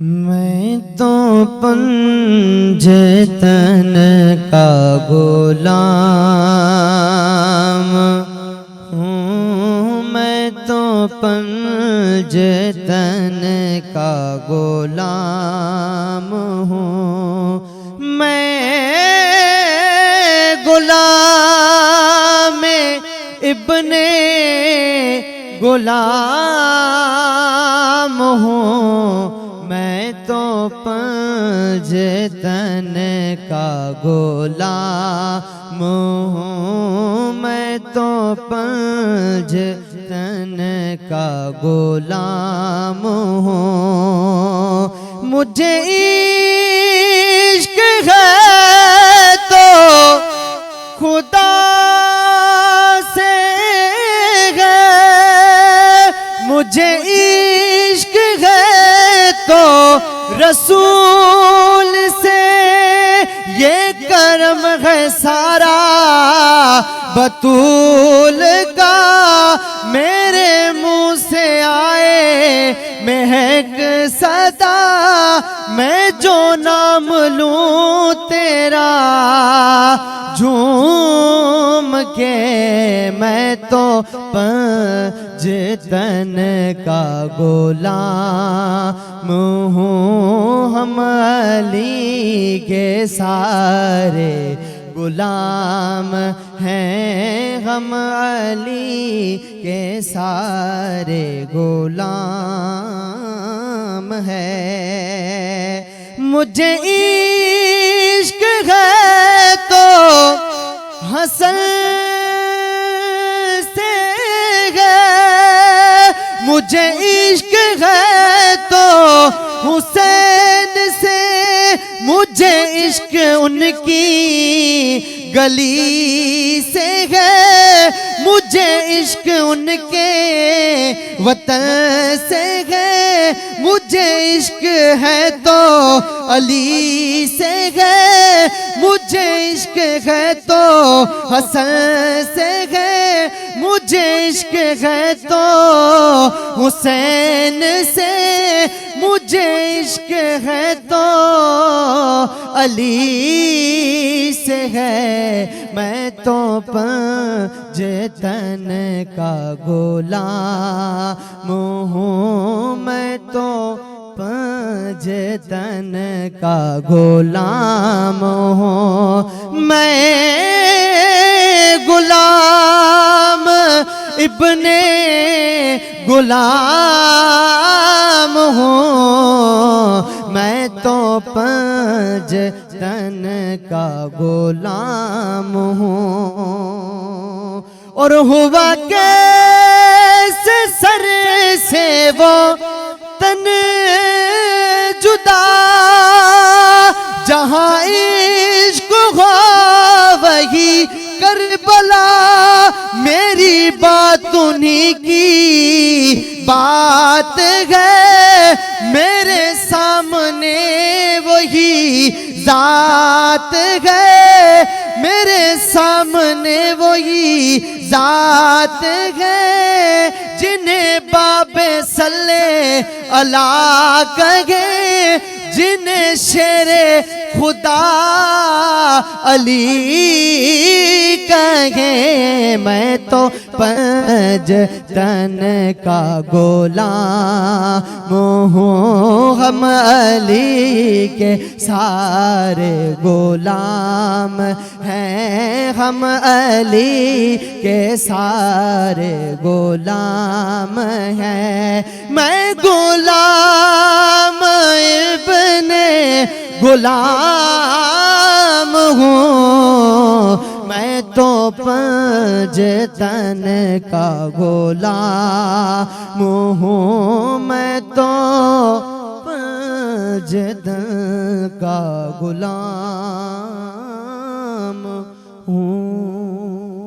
मैं तो पंजतन का गुलाम हूँ। मैं तो पंजतन का गुलाम हूँ। मैं गुलाम इब्ने गुलाम हूँ। मैं तो पंजतन का गुलाम हूँ। मैं तो पंजतन का गुलाम हूँ। मुझे इश्क है तो खुदा से है। मुझे इश्क है तो रसूल से। ये करम है सारा बतूल का। मेरे मुंह से आए महक सदा। मैं जो नाम लूं तेरा झूम के। मैं तो पंजतन का गुलाम हूँ। हम अली के सारे गुलाम हैं। हम अली के सारे गुलाम हैं। मुझे इश्क है तो हसन से है। मुझे इश्क है तो हुसैन से। मुझे इश्क उनकी गली से है। मुझे इश्क उनके वतन से है। मुझे इश्क है तो अली से है। मुझे इश्क है तो हसन से है। मुझे इश्क है तो हुसैन से। मुझे इश्क है तो अली से है। मैं तो पंजतन का गुलाम हूँ। मैं तो पंजतन का गुलाम हूँ। मैं गुलाम इब्ने गुलाम हूँ। मैं तो पंजतन का गुलाम हूँ। और हुआ कैसे सर से वो तन जुदा। जहाँ इश्क हो वही करबला। मेरी बात उन्हीं की बात है। मेरे सामने वही जात है। मेरे सामने वही जात है। जिन्हें बाबे सल्ले अला कहे। जिन्हें शेरे खुदा अली कहे। मैं तो पंजतन का गुलाम हूँ। हम अली के सारे गुलाम हैं। हम अली के सारे गुलाम हैं। मैं गुलाम इब्ने गुलाम हूँ। मैं तो पंजतन का गुलाम हूँ। मैं तो पंजतन का गुलाम।